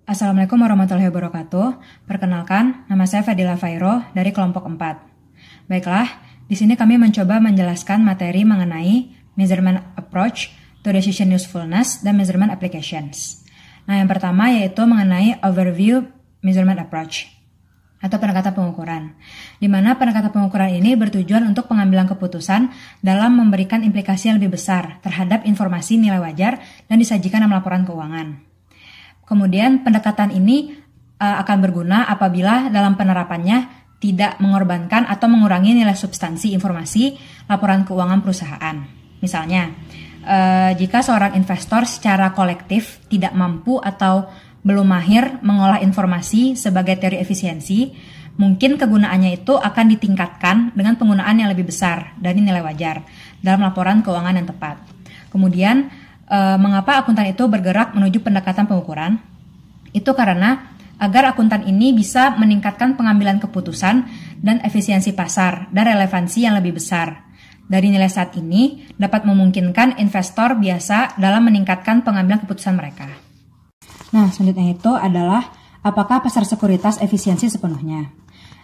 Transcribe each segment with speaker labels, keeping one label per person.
Speaker 1: Assalamualaikum warahmatullahi wabarakatuh. Perkenalkan, nama saya Fadila Fairo dari kelompok 4. Baiklah, di sini kami mencoba menjelaskan materi mengenai measurement approach to decision usefulness dan measurement applications. Nah, yang pertama yaitu mengenai overview measurement approach atau pendekatan pengukuran, di mana pendekatan pengukuran ini bertujuan untuk pengambilan keputusan dalam memberikan implikasi yang lebih besar terhadap informasi nilai wajar dan disajikan dalam laporan keuangan. Kemudian pendekatan ini akan berguna apabila dalam penerapannya tidak mengorbankan atau mengurangi nilai substansi informasi laporan keuangan perusahaan. Misalnya, jika seorang investor secara kolektif tidak mampu atau belum mahir mengolah informasi sebagai teori efisiensi, mungkin kegunaannya itu akan ditingkatkan dengan penggunaan yang lebih besar dari nilai wajar dalam laporan keuangan yang tepat. Kemudian, mengapa akuntan itu bergerak menuju pendekatan pengukuran? Itu karena agar akuntan ini bisa meningkatkan pengambilan keputusan dan efisiensi pasar dan relevansi yang lebih besar. Dari nilai saat ini dapat memungkinkan investor biasa dalam meningkatkan pengambilan keputusan mereka. Nah, selanjutnya itu adalah apakah pasar sekuritas efisiensi sepenuhnya?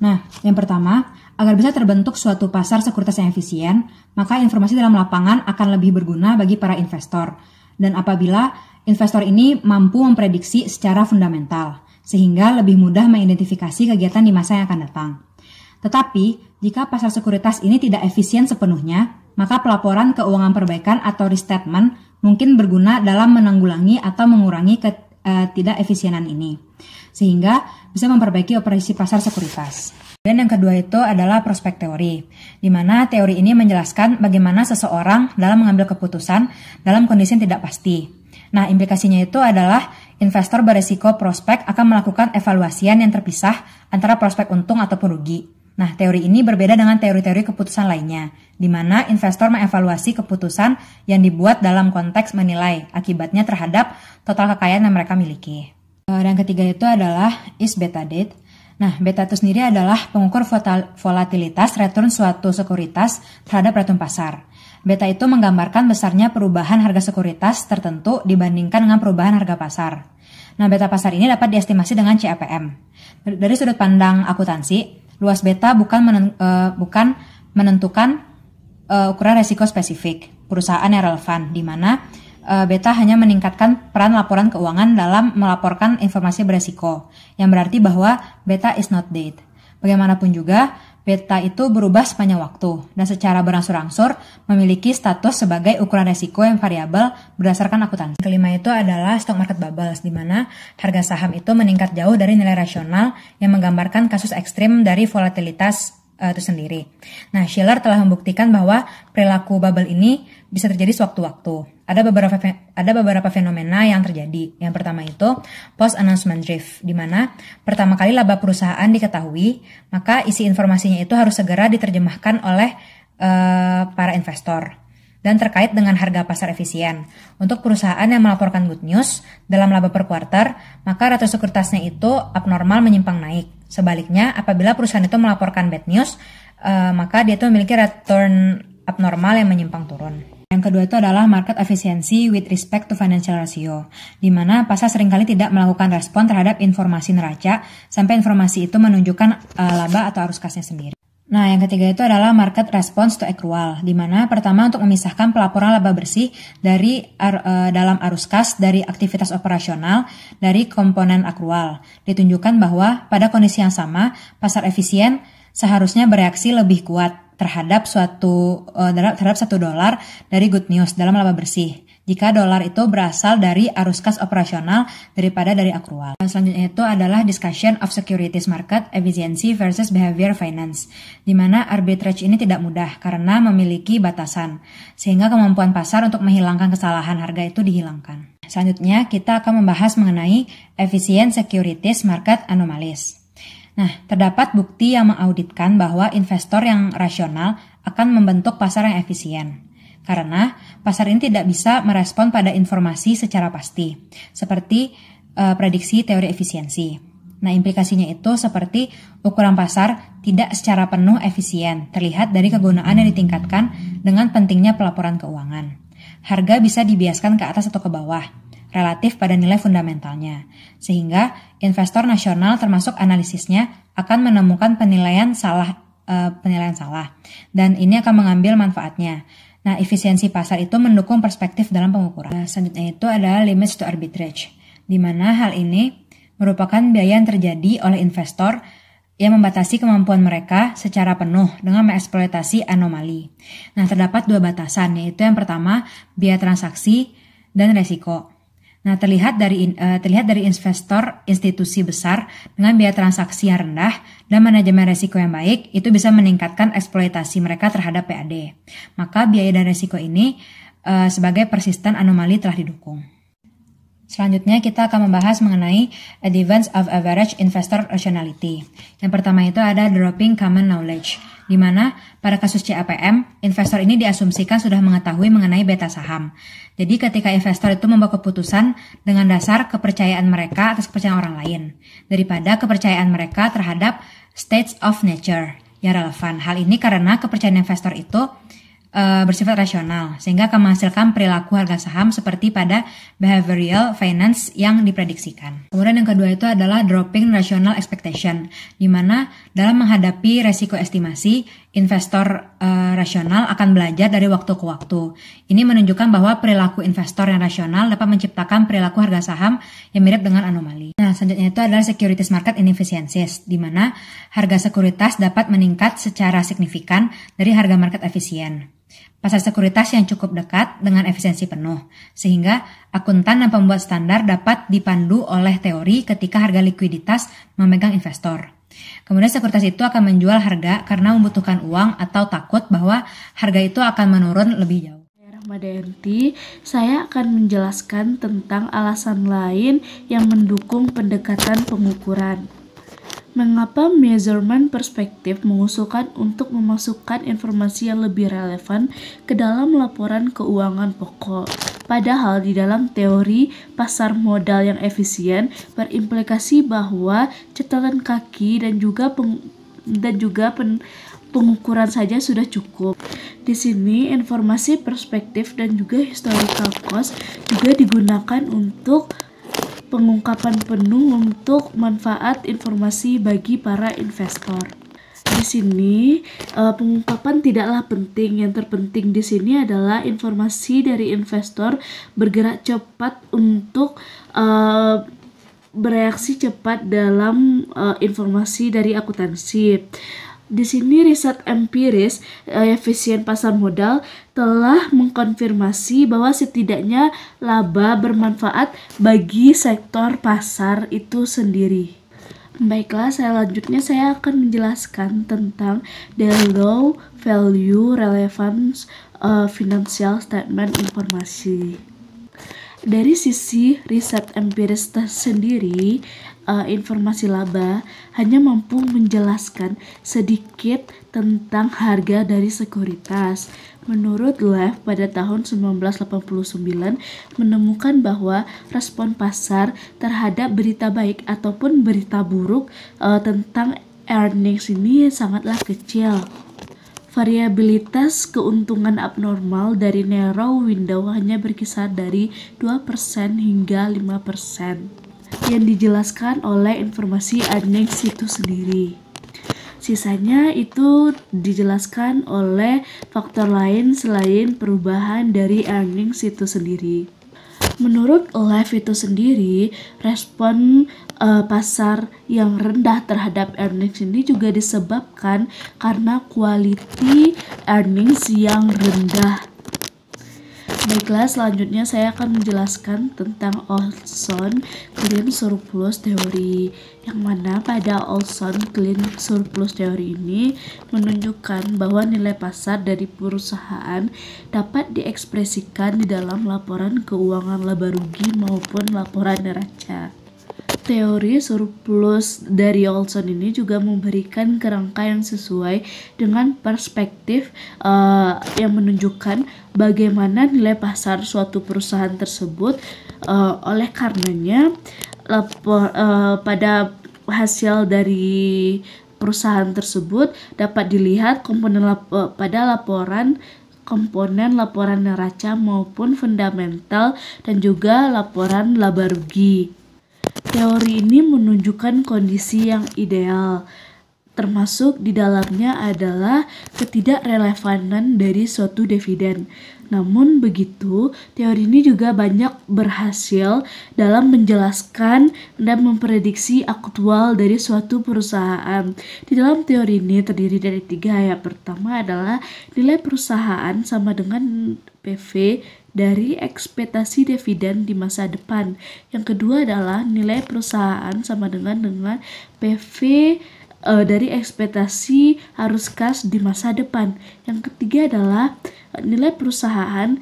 Speaker 1: Nah, yang pertama, agar bisa terbentuk suatu pasar sekuritas yang efisien, maka informasi dalam lapangan akan lebih berguna bagi para investor. Dan apabila investor ini mampu memprediksi secara fundamental, sehingga lebih mudah mengidentifikasi kegiatan di masa yang akan datang. Tetapi, jika pasar sekuritas ini tidak efisien sepenuhnya, maka pelaporan keuangan perbaikan atau restatement mungkin berguna dalam menanggulangi atau mengurangi tidak efisienan ini, sehingga bisa memperbaiki operasi pasar sekuritas. Dan yang kedua itu adalah prospek teori, di mana teori ini menjelaskan bagaimana seseorang dalam mengambil keputusan dalam kondisi yang tidak pasti. Nah, implikasinya itu adalah investor beresiko prospek akan melakukan evaluasian yang terpisah antara prospek untung ataupun rugi. Nah, teori ini berbeda dengan teori-teori keputusan lainnya, di mana investor mengevaluasi keputusan yang dibuat dalam konteks menilai akibatnya terhadap total kekayaan yang mereka miliki. Dan ketiga itu adalah is beta date. Nah, beta itu sendiri adalah pengukur volatilitas return suatu sekuritas terhadap return pasar. Beta itu menggambarkan besarnya perubahan harga sekuritas tertentu dibandingkan dengan perubahan harga pasar. Nah, beta pasar ini dapat diestimasi dengan CAPM. Dari sudut pandang akuntansi, luas beta bukan menentukan ukuran resiko spesifik perusahaan yang relevan, di mana beta hanya meningkatkan peran laporan keuangan dalam melaporkan informasi beresiko, yang berarti bahwa beta is not date. Bagaimanapun juga, beta itu berubah sepanjang waktu dan secara berangsur-angsur memiliki status sebagai ukuran resiko yang variabel berdasarkan akuntansi. Kelima itu adalah stock market bubbles, di mana harga saham itu meningkat jauh dari nilai rasional yang menggambarkan kasus ekstrim dari volatilitas itu sendiri. Nah, Shiller telah membuktikan bahwa perilaku bubble ini bisa terjadi sewaktu-waktu. Ada beberapa fenomena yang terjadi. Yang pertama itu post-announcement drift, di mana pertama kali laba perusahaan diketahui, maka isi informasinya itu harus segera diterjemahkan oleh para investor. Dan terkait dengan harga pasar efisien. Untuk perusahaan yang melaporkan good news dalam laba per kuartal, maka ratio sekuritasnya itu abnormal menyimpang naik. Sebaliknya, apabila perusahaan itu melaporkan bad news, maka dia itu memiliki return abnormal yang menyimpang turun. Yang kedua itu adalah market efficiency with respect to financial ratio, di mana pasar seringkali tidak melakukan respon terhadap informasi neraca sampai informasi itu menunjukkan laba atau arus kasnya sendiri. Nah, yang ketiga itu adalah market response to accrual, di mana pertama untuk memisahkan pelaporan laba bersih dari dalam arus kas dari aktivitas operasional dari komponen accrual. Ditunjukkan bahwa pada kondisi yang sama, pasar efisien seharusnya bereaksi lebih kuat terhadap $1 dari good news dalam laba bersih, jika dolar itu berasal dari arus kas operasional daripada dari akrual. Selanjutnya itu adalah discussion of securities market efficiency versus behavior finance, di mana arbitrage ini tidak mudah karena memiliki batasan, sehingga kemampuan pasar untuk menghilangkan kesalahan harga itu dihilangkan. Selanjutnya kita akan membahas mengenai efficient securities market anomalies. Nah, terdapat bukti yang mengauditkan bahwa investor yang rasional akan membentuk pasar yang efisien. Karena pasar ini tidak bisa merespon pada informasi secara pasti, seperti prediksi teori efisiensi. Nah, implikasinya itu seperti ukuran pasar tidak secara penuh efisien, terlihat dari kegunaan yang ditingkatkan dengan pentingnya pelaporan keuangan. Harga bisa dibiaskan ke atas atau ke bawah. relatif pada nilai fundamentalnya. Sehingga investor nasional termasuk analisisnya akan menemukan penilaian salah dan ini akan mengambil manfaatnya. Nah, efisiensi pasar itu mendukung perspektif dalam pengukuran. Selanjutnya itu adalah limits to arbitrage, di mana hal ini merupakan biaya yang terjadi oleh investor yang membatasi kemampuan mereka secara penuh dengan mengeksploitasi anomali. Nah, terdapat dua batasan, yaitu yang pertama, biaya transaksi dan resiko. Nah, terlihat dari investor institusi besar dengan biaya transaksi yang rendah dan manajemen resiko yang baik, itu bisa meningkatkan eksploitasi mereka terhadap PAD. Maka biaya dan resiko ini sebagai persisten anomali telah didukung. Selanjutnya kita akan membahas mengenai advance of average investor rationality. Yang pertama itu ada dropping common knowledge, di mana pada kasus CAPM, investor ini diasumsikan sudah mengetahui mengenai beta saham. Jadi ketika investor itu membuat keputusan dengan dasar kepercayaan mereka atas kepercayaan orang lain, daripada kepercayaan mereka terhadap states of nature yang relevan. Hal ini karena kepercayaan investor itu bersifat rasional, sehingga akan menghasilkan perilaku harga saham seperti pada behavioral finance yang diprediksikan. Kemudian yang kedua itu adalah dropping rational expectation, di mana dalam menghadapi resiko estimasi, investor rasional akan belajar dari waktu ke waktu. Ini menunjukkan bahwa perilaku investor yang rasional dapat menciptakan perilaku harga saham yang mirip dengan anomali. Nah, selanjutnya itu adalah securities market inefficiencies, di mana harga sekuritas dapat meningkat secara signifikan dari harga market efisien. Pasar sekuritas yang cukup dekat dengan efisiensi penuh, sehingga akuntan dan pembuat standar dapat dipandu oleh teori ketika harga likuiditas memegang investor. Kemudian sekuritas itu akan menjual harga karena membutuhkan uang atau takut bahwa harga itu akan menurun lebih jauh.
Speaker 2: Rahmadayanti, saya akan menjelaskan tentang alasan lain yang mendukung pendekatan pengukuran. Mengapa measurement perspektif mengusulkan untuk memasukkan informasi yang lebih relevan ke dalam laporan keuangan pokok? Padahal di dalam teori pasar modal yang efisien berimplikasi bahwa catatan kaki dan juga pengukuran saja sudah cukup. Di sini informasi perspektif dan juga historical cost juga digunakan untuk pengungkapan penuh untuk manfaat informasi bagi para investor. Di sini pengungkapan tidaklah penting. Yang terpenting di sini adalah informasi dari investor bergerak cepat untuk bereaksi cepat dalam informasi dari akuntansi. Di sini riset empiris efisien pasar modal telah mengkonfirmasi bahwa setidaknya laba bermanfaat bagi sektor pasar itu sendiri. Baiklah, selanjutnya saya akan menjelaskan tentang the low value relevance financial statement informasi. Dari sisi riset empiris sendiri, informasi laba hanya mampu menjelaskan sedikit tentang harga dari sekuritas. Menurut Lev pada tahun 1989 menemukan bahwa respon pasar terhadap berita baik ataupun berita buruk tentang earnings ini sangatlah kecil. Variabilitas keuntungan abnormal dari narrow window hanya berkisar dari 2% hingga 5% yang dijelaskan oleh informasi earnings itu sendiri. Sisanya itu dijelaskan oleh faktor lain selain perubahan dari earnings itu sendiri. Menurut Lev itu sendiri, respon pasar yang rendah terhadap earnings ini juga disebabkan karena quality earnings yang rendah. Baiklah, selanjutnya saya akan menjelaskan tentang Olson Clean Surplus Theory, yang mana pada Olson Clean Surplus Theory ini menunjukkan bahwa nilai pasar dari perusahaan dapat diekspresikan di dalam laporan keuangan laba rugi maupun laporan neraca. Teori surplus dari Olson ini juga memberikan kerangka yang sesuai dengan perspektif yang menunjukkan bagaimana nilai pasar suatu perusahaan tersebut. Oleh karenanya, pada hasil dari perusahaan tersebut dapat dilihat komponen pada laporan komponen laporan neraca maupun fundamental dan juga laporan laba rugi. Teori ini menunjukkan kondisi yang ideal, termasuk di dalamnya adalah ketidakrelevanan dari suatu dividen. Namun begitu, teori ini juga banyak berhasil dalam menjelaskan dan memprediksi aktual dari suatu perusahaan. Di dalam teori ini terdiri dari 3. Yang pertama adalah nilai perusahaan sama dengan PV dari ekspektasi dividen di masa depan. Yang kedua adalah nilai perusahaan sama dengan PV dari ekspektasi arus kas di masa depan. Yang ketiga adalah nilai perusahaan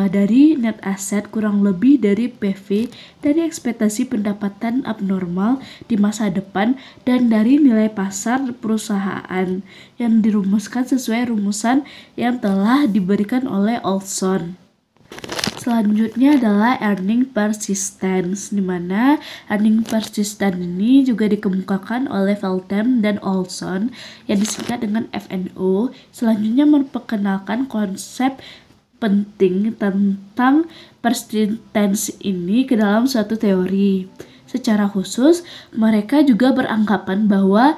Speaker 2: dari net asset kurang lebih dari PV dari ekspektasi pendapatan abnormal di masa depan dan dari nilai pasar perusahaan yang dirumuskan sesuai rumusan yang telah diberikan oleh Olson. Selanjutnya adalah earning persistence, di mana earning persistence ini juga dikemukakan oleh Feltham dan Olson yang disingkat dengan FNO. Selanjutnya memperkenalkan konsep penting tentang persistence ini ke dalam suatu teori. Secara khusus, mereka juga beranggapan bahwa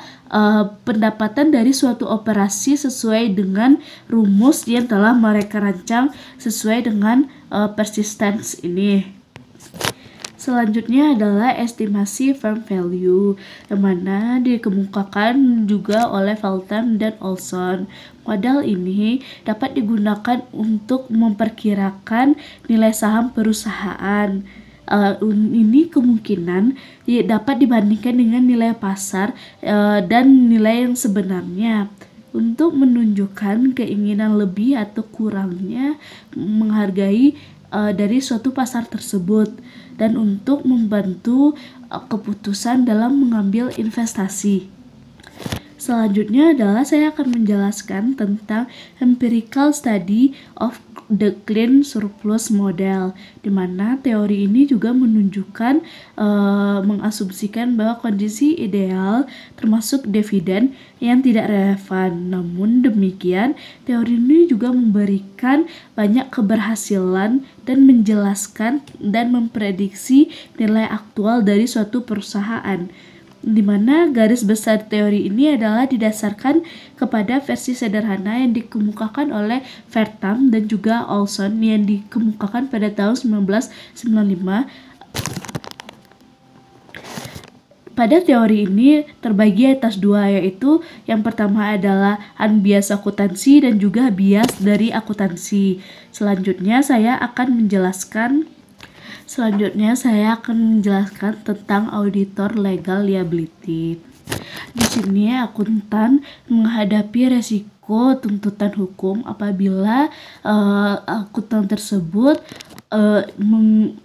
Speaker 2: pendapatan dari suatu operasi sesuai dengan rumus yang telah mereka rancang sesuai dengan persistence ini. Selanjutnya adalah estimasi firm value, yang mana dikemukakan juga oleh Feltham dan Olson. Model ini dapat digunakan untuk memperkirakan nilai saham perusahaan. Ini kemungkinan dapat dibandingkan dengan nilai pasar dan nilai yang sebenarnya untuk menunjukkan keinginan lebih atau kurangnya menghargai dari suatu pasar tersebut dan untuk membantu keputusan dalam mengambil investasi. Selanjutnya adalah saya akan menjelaskan tentang empirical study of the clean surplus model, di mana teori ini juga menunjukkan mengasumsikan bahwa kondisi ideal termasuk dividen yang tidak relevan. Namun demikian, teori ini juga memberikan banyak keberhasilan dan menjelaskan dan memprediksi nilai aktual dari suatu perusahaan, di mana garis besar teori ini adalah didasarkan kepada versi sederhana yang dikemukakan oleh Feltham dan juga Olson yang dikemukakan pada tahun 1995. Pada teori ini terbagi atas 2, yaitu yang pertama adalah unbiased akuntansi dan juga bias dari akuntansi. Selanjutnya saya akan menjelaskan tentang auditor legal liability. Di sini akuntan menghadapi resiko tuntutan hukum apabila akuntan tersebut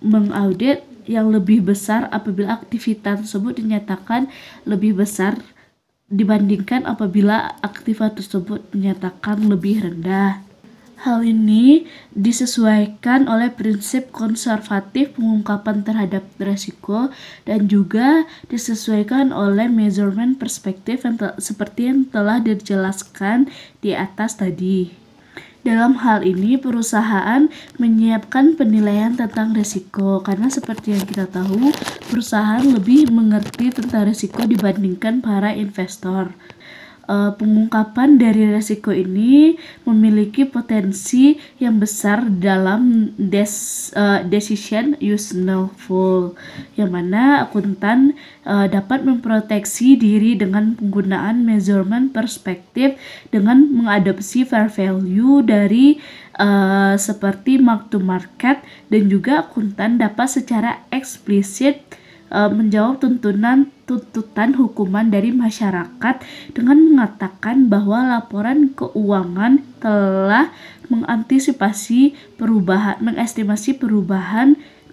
Speaker 2: mengaudit yang lebih besar apabila aktivitas tersebut dinyatakan lebih besar dibandingkan apabila aktivitas tersebut dinyatakan lebih rendah. Hal ini disesuaikan oleh prinsip konservatif pengungkapan terhadap risiko dan juga disesuaikan oleh measurement perspektif seperti yang telah dijelaskan di atas tadi. Dalam hal ini, perusahaan menyiapkan penilaian tentang risiko karena seperti yang kita tahu, perusahaan lebih mengerti tentang risiko dibandingkan para investor. Pengungkapan dari risiko ini memiliki potensi yang besar dalam decision useful, yang mana akuntan dapat memproteksi diri dengan penggunaan measurement perspektif dengan mengadopsi fair value dari seperti mark to market, dan juga akuntan dapat secara eksplisit menjawab tuntutan hukuman dari masyarakat dengan mengatakan bahwa laporan keuangan telah mengestimasi perubahan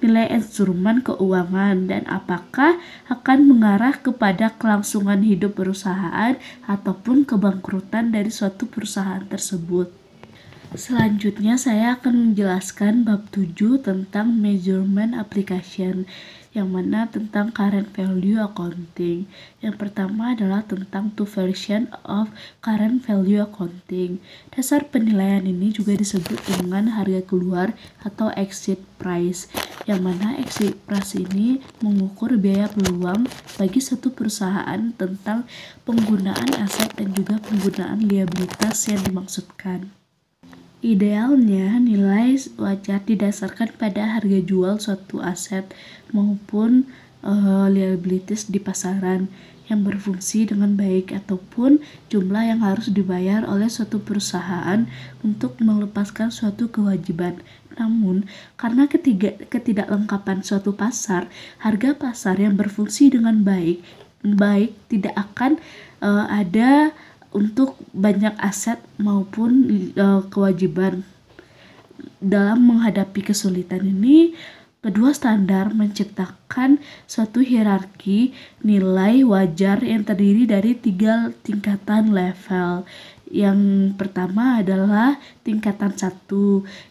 Speaker 2: nilai instrumen keuangan dan apakah akan mengarah kepada kelangsungan hidup perusahaan ataupun kebangkrutan dari suatu perusahaan tersebut. Selanjutnya saya akan menjelaskan bab 7 tentang measurement application, yang mana tentang current value accounting. Yang pertama adalah tentang two version of current value accounting. Dasar penilaian ini juga disebut dengan harga keluar atau exit price, yang mana exit price ini mengukur biaya peluang bagi satu perusahaan tentang penggunaan aset dan juga penggunaan liabilitas yang dimaksudkan. Idealnya, nilai wajar didasarkan pada harga jual suatu aset maupun liabilities di pasaran yang berfungsi dengan baik ataupun jumlah yang harus dibayar oleh suatu perusahaan untuk melepaskan suatu kewajiban. Namun, karena ketidaklengkapan suatu pasar, harga pasar yang berfungsi dengan baik tidak akan ada untuk banyak aset maupun kewajiban. Dalam menghadapi kesulitan ini, kedua standar menciptakan suatu hierarki nilai wajar yang terdiri dari 3 tingkatan level. Yang pertama adalah tingkatan 1,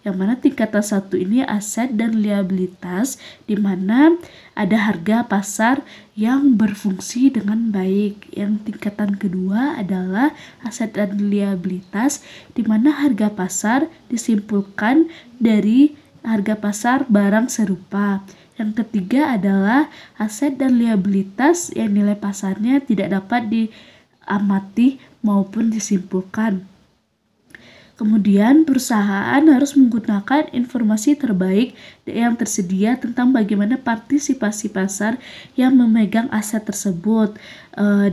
Speaker 2: yang mana tingkatan 1 ini aset dan liabilitas, di mana ada harga pasar yang berfungsi dengan baik. Yang tingkatan kedua adalah aset dan liabilitas, di mana harga pasar disimpulkan dari harga pasar barang serupa. Yang ketiga adalah aset dan liabilitas yang nilai pasarnya tidak dapat diamati maupun disimpulkan. Kemudian perusahaan harus menggunakan informasi terbaik yang tersedia tentang bagaimana partisipasi pasar yang memegang aset tersebut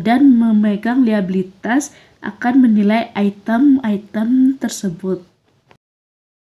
Speaker 2: dan memegang liabilitas akan menilai item-item tersebut.